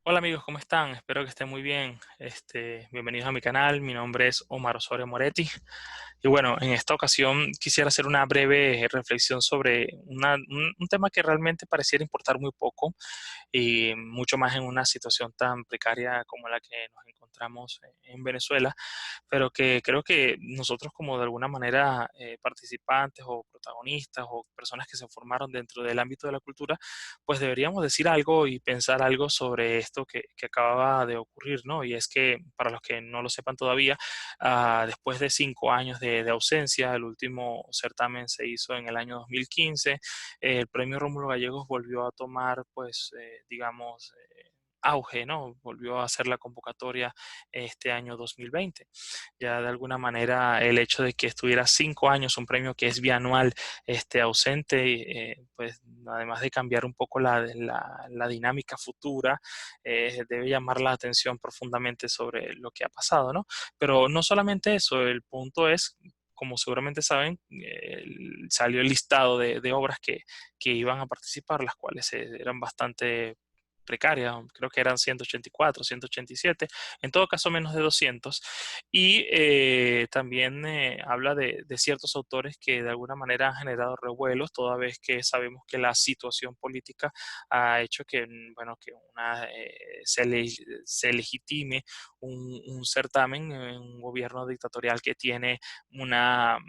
Hola amigos, ¿cómo están? Espero que estén muy bien. Bienvenidos a mi canal. Mi nombre es Omar Osorio Moretti. Y bueno, en esta ocasión quisiera hacer una breve reflexión sobre un tema que realmente pareciera importar muy poco y mucho más en una situación tan precaria como la que nos encontramos en Venezuela, pero que creo que nosotros como de alguna manera participantes o protagonistas o personas que se formaron dentro del ámbito de la cultura, pues deberíamos decir algo y pensar algo sobre esto que acababa de ocurrir, ¿no? Y es que, para los que no lo sepan todavía, después de 5 años de ausencia, el último certamen se hizo en el año 2015. El premio Rómulo Gallegos volvió a tomar, pues, digamos, auge, ¿no? Volvió a hacer la convocatoria este año 2020. Ya de alguna manera el hecho de que estuviera 5 años, un premio que es bianual, ausente, pues además de cambiar un poco la dinámica futura, debe llamar la atención profundamente sobre lo que ha pasado, ¿no? Pero no solamente eso, el punto es, como seguramente saben, salió el listado de obras que iban a participar, las cuales eran bastante precarias, creo que eran 184, 187, en todo caso menos de 200, y también habla de ciertos autores que de alguna manera han generado revuelos, toda vez que sabemos que la situación política ha hecho que, bueno, que se legitime un certamen en un gobierno dictatorial que tiene una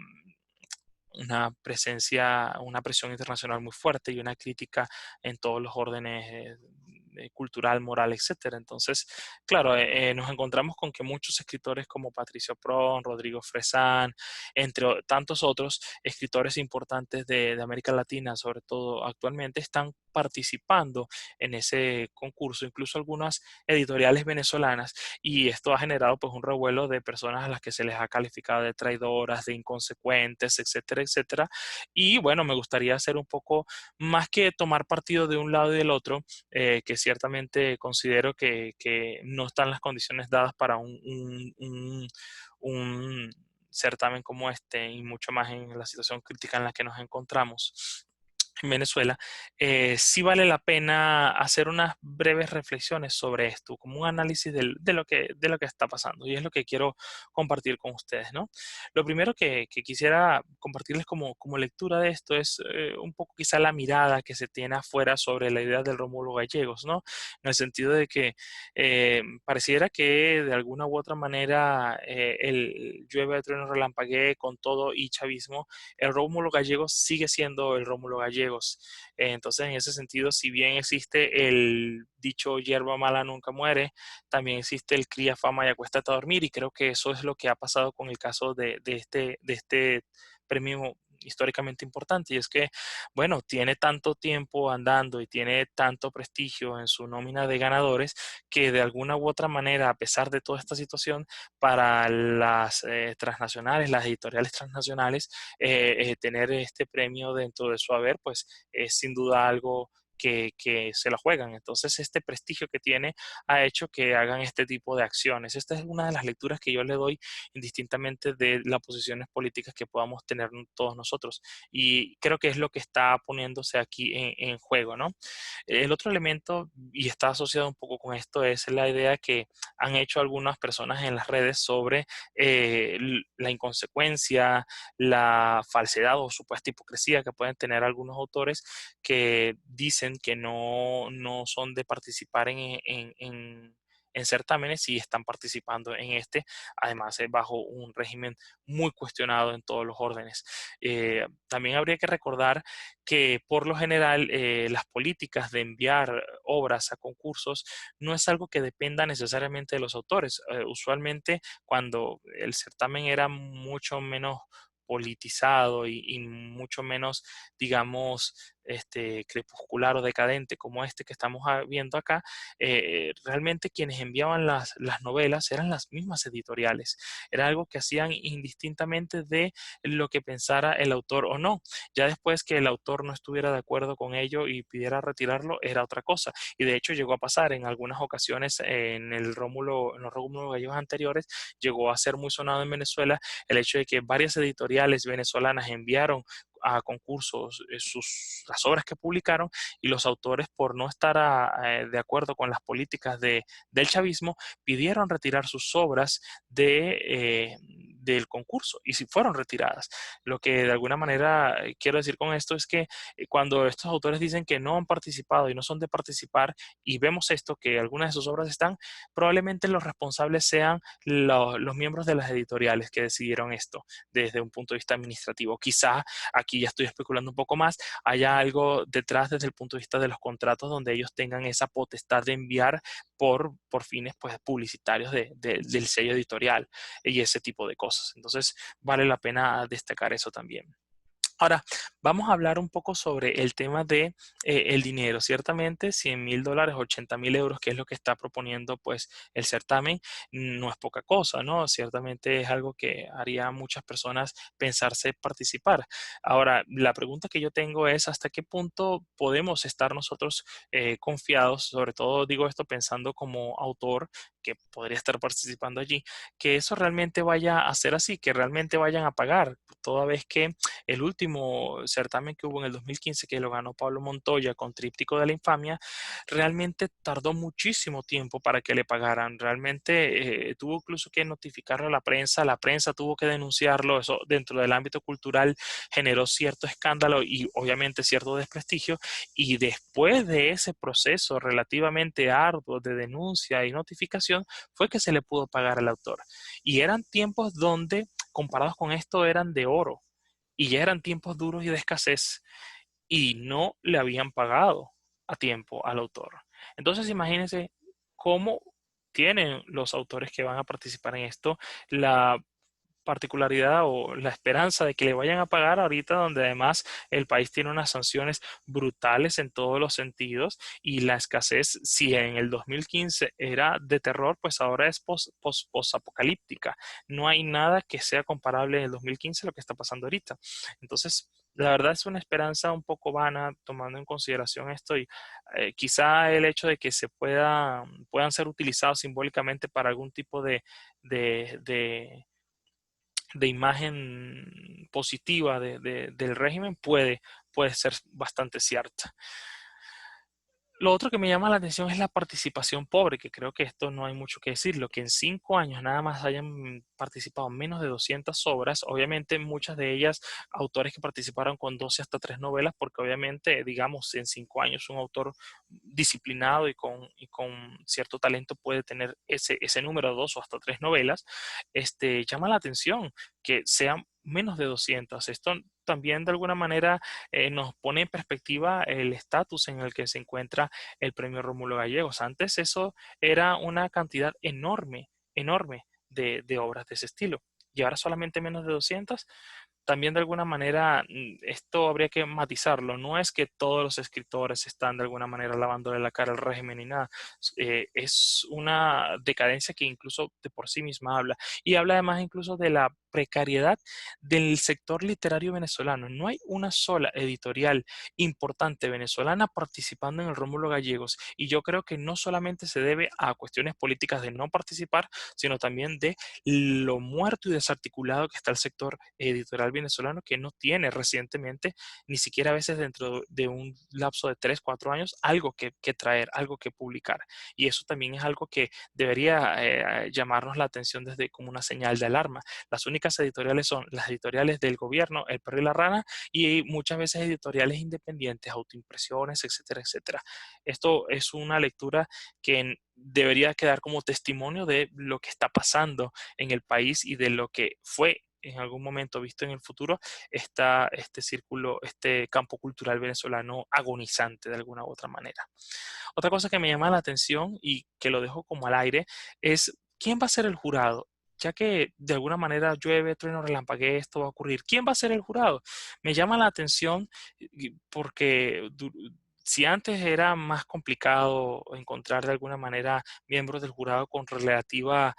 una presencia, una presión internacional muy fuerte y una crítica en todos los órdenes cultural, moral, etcétera. Entonces, claro, nos encontramos con que muchos escritores como Patricio Prón, Rodrigo Fresán, entre tantos otros escritores importantes de América Latina, sobre todo actualmente, están participando en ese concurso, incluso algunas editoriales venezolanas, y esto ha generado pues un revuelo de personas a las que se les ha calificado de traidoras, de inconsecuentes, etcétera, etcétera. Y bueno, me gustaría hacer un poco más que tomar partido de un lado y del otro, que ciertamente considero que no están las condiciones dadas para un certamen como este, y mucho más en la situación crítica en la que nos encontramos en Venezuela. Sí vale la pena hacer unas breves reflexiones sobre esto, como un análisis de lo que está pasando, y es lo que quiero compartir con ustedes, ¿no? Lo primero que quisiera compartirles como lectura de esto es un poco quizá la mirada que se tiene afuera sobre la idea del Rómulo Gallegos, ¿no? En el sentido de que pareciera que de alguna u otra manera el llueve, trueno, relampaguee con todo y chavismo, el Rómulo Gallegos sigue siendo el Rómulo Gallegos. Entonces, en ese sentido, si bien existe el dicho hierba mala nunca muere, también existe el cría fama y acuéstate a dormir, y creo que eso es lo que ha pasado con el caso de este premio históricamente importante, y es que, bueno, tiene tanto tiempo andando y tiene tanto prestigio en su nómina de ganadores que de alguna u otra manera, a pesar de toda esta situación, para las transnacionales, las editoriales transnacionales, tener este premio dentro de su haber, pues es sin duda algo que se la juegan. Entonces, este prestigio que tiene ha hecho que hagan este tipo de acciones. Esta es una de las lecturas que yo le doy indistintamente de las posiciones políticas que podamos tener todos nosotros. Y creo que es lo que está poniéndose aquí en juego, ¿no? El otro elemento, y está asociado un poco con esto, es la idea que han hecho algunas personas en las redes sobre la inconsecuencia, la falsedad o supuesta hipocresía que pueden tener algunos autores que dicen que no son de participar en certámenes y están participando en este, además bajo un régimen muy cuestionado en todos los órdenes. También habría que recordar que por lo general las políticas de enviar obras a concursos no es algo que dependa necesariamente de los autores. Usualmente cuando el certamen era mucho menos politizado y mucho menos, digamos, crepuscular o decadente como este que estamos viendo acá, realmente quienes enviaban las novelas eran las mismas editoriales. Era algo que hacían indistintamente de lo que pensara el autor o no. Ya después que el autor no estuviera de acuerdo con ello y pidiera retirarlo, era otra cosa. Y de hecho llegó a pasar en algunas ocasiones en los Rómulo Gallegos anteriores, llegó a ser muy sonado en Venezuela el hecho de que varias editoriales venezolanas enviaron a concursos las obras que publicaron, y los autores, por no estar de acuerdo con las políticas del chavismo, pidieron retirar sus obras del concurso, y si fueron retiradas. Lo que de alguna manera quiero decir con esto es que cuando estos autores dicen que no han participado y no son de participar, y vemos esto, que algunas de sus obras están, probablemente los responsables sean los miembros de las editoriales que decidieron esto desde un punto de vista administrativo. Quizá, aquí ya estoy especulando un poco más, haya algo detrás desde el punto de vista de los contratos donde ellos tengan esa potestad de enviar por fines pues, publicitarios del sello editorial y ese tipo de cosas. Entonces, vale la pena destacar eso también. Ahora, vamos a hablar un poco sobre el tema de el dinero. Ciertamente, $100,000, $80,000, que es lo que está proponiendo pues el certamen, no es poca cosa, ¿no? Ciertamente es algo que haría a muchas personas pensarse participar. Ahora, la pregunta que yo tengo es ¿hasta qué punto podemos estar nosotros confiados? Sobre todo digo esto pensando como autor que podría estar participando allí, que eso realmente vaya a ser así, que realmente vayan a pagar, toda vez que el último certamen que hubo en el 2015, que lo ganó Pablo Montoya con Tríptico de la Infamia, realmente tardó muchísimo tiempo para que le pagaran. Realmente tuvo incluso que notificarlo a la prensa tuvo que denunciarlo, eso dentro del ámbito cultural generó cierto escándalo y obviamente cierto desprestigio, y después de ese proceso relativamente arduo de denuncia y notificación, fue que se le pudo pagar al autor. Y eran tiempos donde, comparados con esto, eran de oro y ya eran tiempos duros y de escasez y no le habían pagado a tiempo al autor. Entonces imagínense cómo tienen los autores que van a participar en esto la particularidad o la esperanza de que le vayan a pagar ahorita, donde además el país tiene unas sanciones brutales en todos los sentidos, y la escasez, si en el 2015 era de terror, pues ahora es post-apocalíptica. No hay nada que sea comparable en el 2015 a lo que está pasando ahorita. Entonces, la verdad es una esperanza un poco vana tomando en consideración esto, y quizá el hecho de que puedan ser utilizados simbólicamente para algún tipo de, de de imagen positiva del régimen puede ser bastante cierta. Lo otro que me llama la atención es la participación pobre, que creo que esto no hay mucho que decir. Lo que en 5 años nada más hayan participado menos de 200 obras, obviamente muchas de ellas autores que participaron con 12 hasta 3 novelas, porque obviamente, digamos, en 5 años un autor disciplinado y con cierto talento puede tener ese número, 2 o hasta 3 novelas. Llama la atención que sean menos de 200. Esto también de alguna manera nos pone en perspectiva el estatus en el que se encuentra el premio Rómulo Gallegos. Antes eso era una cantidad enorme, enorme de obras de ese estilo. Y ahora solamente menos de 200. También de alguna manera esto habría que matizarlo. No es que todos los escritores están de alguna manera lavándole la cara al régimen ni nada. Es una decadencia que incluso de por sí misma habla. Y habla además incluso de la precariedad del sector literario venezolano. No hay una sola editorial importante venezolana participando en el Rómulo Gallegos. Y yo creo que no solamente se debe a cuestiones políticas de no participar, sino también de lo muerto y desarticulado que está el sector editorial venezolano, que no tiene recientemente, ni siquiera a veces dentro de un lapso de 3, 4 años, algo que traer, algo que publicar. Y eso también es algo que debería llamarnos la atención desde como una señal de alarma. Las únicas editoriales son las editoriales del gobierno, El Perro y la Rana, y muchas veces editoriales independientes, autoimpresiones, etcétera, etcétera. Esto es una lectura que debería quedar como testimonio de lo que está pasando en el país y de lo que fue en algún momento visto en el futuro este círculo, este campo cultural venezolano agonizante de alguna u otra manera. Otra cosa que me llama la atención y que lo dejo como al aire es quién va a ser el jurado. Ya que de alguna manera llueve, trueno, relampaguee, esto va a ocurrir. ¿Quién va a ser el jurado? Me llama la atención porque si antes era más complicado encontrar de alguna manera miembros del jurado con relativa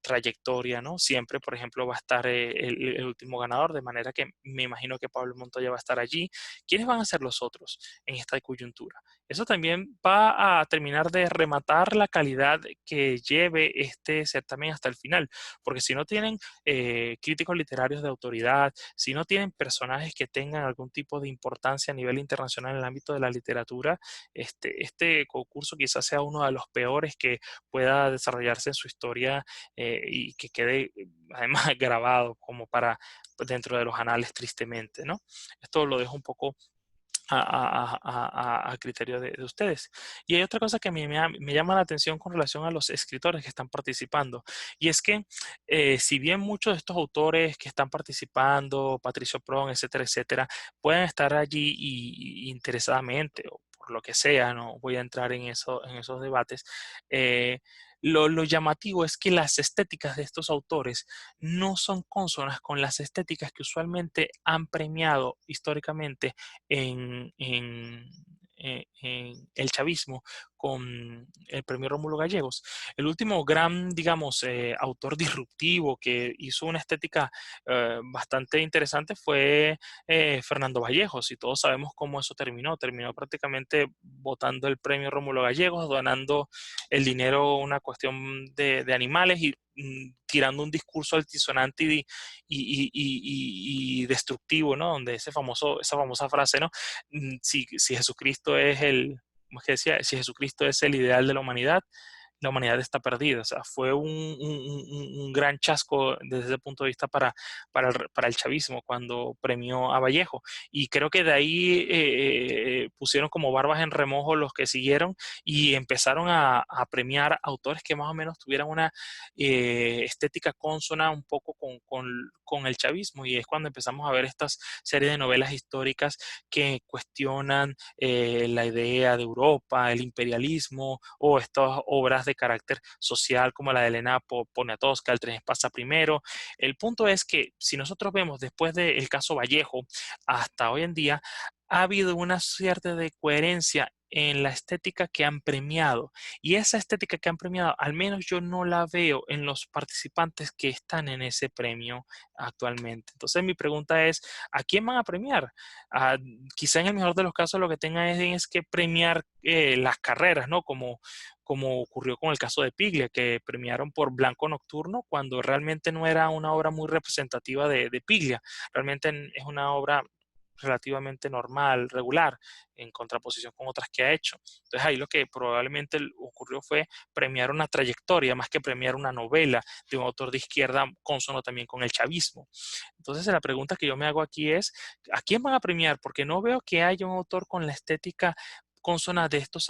trayectoria, ¿no? Siempre, por ejemplo, va a estar el último ganador, de manera que me imagino que Pablo Montoya va a estar allí. ¿Quiénes van a ser los otros en esta coyuntura? eso también va a terminar de rematar la calidad que lleve este certamen hasta el final, porque si no tienen críticos literarios de autoridad, si no tienen personajes que tengan algún tipo de importancia a nivel internacional en el ámbito de la literatura, este concurso quizás sea uno de los peores que pueda desarrollarse en su historia, y que quede además grabado como para dentro de los anales tristemente, ¿no? Esto lo dejo un poco a criterio de ustedes. Y hay otra cosa que me llama la atención con relación a los escritores que están participando, y es que si bien muchos de estos autores que están participando, Patricio Pron, etcétera, etcétera, pueden estar allí y interesadamente o por lo que sea, no voy a entrar en esos debates, eh, lo llamativo es que las estéticas de estos autores no son cónsonas con las estéticas que usualmente han premiado históricamente en el chavismo con el premio Rómulo Gallegos. El último gran, digamos, autor disruptivo que hizo una estética bastante interesante fue Fernando Vallejos, y todos sabemos cómo eso terminó. Terminó prácticamente votando el premio Rómulo Gallegos, donando el dinero a una cuestión de animales y tirando un discurso altisonante y destructivo, ¿no? Donde esa famosa frase, ¿no? Si Jesucristo es ¿cómo es que decía? Si Jesucristo es el ideal de la humanidad está perdida. O sea, fue un gran chasco desde ese punto de vista para el chavismo cuando premió a Vallejo. Y creo que de ahí pusieron como barbas en remojo los que siguieron y empezaron a premiar autores que más o menos tuvieran una estética consona un poco con el chavismo. Y es cuando empezamos a ver estas series de novelas históricas que cuestionan la idea de Europa, el imperialismo o estas obras de carácter social como la de Elena Poniatowska, El tren pasa primero. El punto es que si nosotros vemos después del caso Vallejo hasta hoy en día, ha habido una cierta de coherencia en la estética que han premiado, y esa estética que han premiado al menos yo no la veo en los participantes que están en ese premio actualmente. Entonces mi pregunta es, ¿a quién van a premiar? Ah, quizá en el mejor de los casos lo que tengan es que premiar las carreras, ¿no? Como ocurrió con el caso de Piglia, que premiaron por Blanco Nocturno cuando realmente no era una obra muy representativa de Piglia. Realmente es una obra relativamente normal, regular, en contraposición con otras que ha hecho. Entonces ahí lo que probablemente ocurrió fue premiar una trayectoria más que premiar una novela de un autor de izquierda consono también con el chavismo. Entonces la pregunta que yo me hago aquí es, ¿a quién van a premiar? Porque no veo que haya un autor con la estética consona de estos,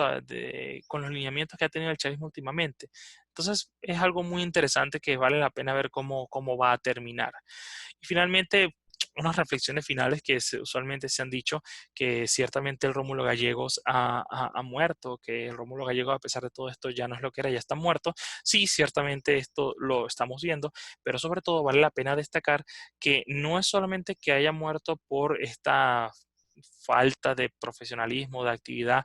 con los lineamientos que ha tenido el chavismo últimamente. Entonces es algo muy interesante que vale la pena ver cómo va a terminar. Y finalmente, unas reflexiones finales que usualmente se han dicho, que ciertamente el Rómulo Gallegos ha muerto, que el Rómulo Gallegos a pesar de todo esto ya no es lo que era, ya está muerto. Sí, ciertamente esto lo estamos viendo, pero sobre todo vale la pena destacar que no es solamente que haya muerto por esta falta de profesionalismo, de actividad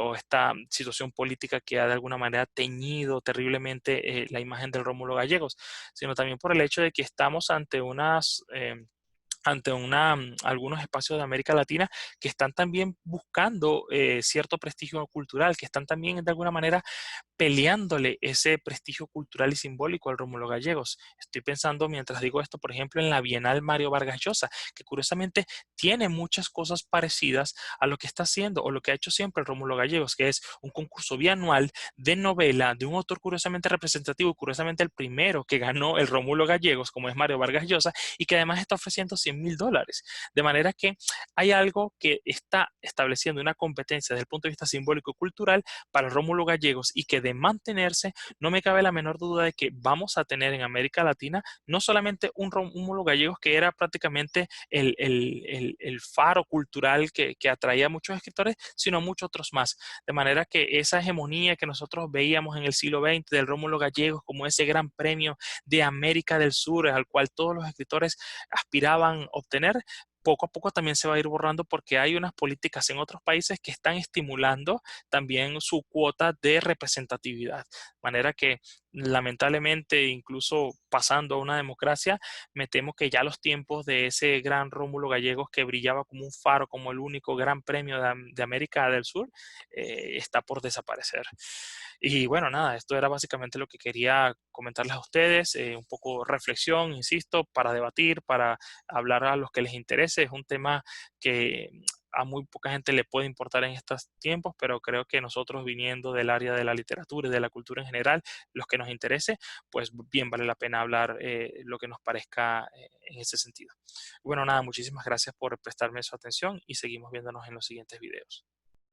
o esta situación política que ha de alguna manera teñido terriblemente la imagen del Rómulo Gallegos, sino también por el hecho de que estamos ante algunos espacios de América Latina que están también buscando cierto prestigio cultural, que están también de alguna manera peleándole ese prestigio cultural y simbólico al Rómulo Gallegos. Estoy pensando, mientras digo esto, por ejemplo, en la Bienal Mario Vargas Llosa, que curiosamente tiene muchas cosas parecidas a lo que está haciendo o lo que ha hecho siempre el Rómulo Gallegos, que es un concurso bianual de novela de un autor curiosamente representativo, y curiosamente el primero que ganó el Rómulo Gallegos, como es Mario Vargas Llosa, y que además está ofreciendo $100,000. De manera que hay algo que está estableciendo una competencia desde el punto de vista simbólico y cultural para Rómulo Gallegos, y que de mantenerse, no me cabe la menor duda de que vamos a tener en América Latina no solamente un Rómulo Gallegos que era prácticamente el faro cultural que atraía a muchos escritores, sino muchos otros más. De manera que esa hegemonía que nosotros veíamos en el siglo XX del Rómulo Gallegos como ese gran premio de América del Sur al cual todos los escritores aspiraban a obtener, poco a poco también se va a ir borrando porque hay unas políticas en otros países que están estimulando también su cuota de representatividad. De manera que lamentablemente, incluso pasando a una democracia, me temo que ya los tiempos de ese gran Rómulo Gallegos que brillaba como un faro, como el único gran premio de América del Sur, está por desaparecer. Y bueno, nada, esto era básicamente lo que quería comentarles a ustedes, un poco reflexión, insisto, para debatir, para hablar a los que les interese. Es un tema que a muy poca gente le puede importar en estos tiempos, pero creo que nosotros viniendo del área de la literatura y de la cultura en general, los que nos interese, pues bien vale la pena hablar lo que nos parezca en ese sentido. Bueno, nada, muchísimas gracias por prestarme su atención y seguimos viéndonos en los siguientes videos.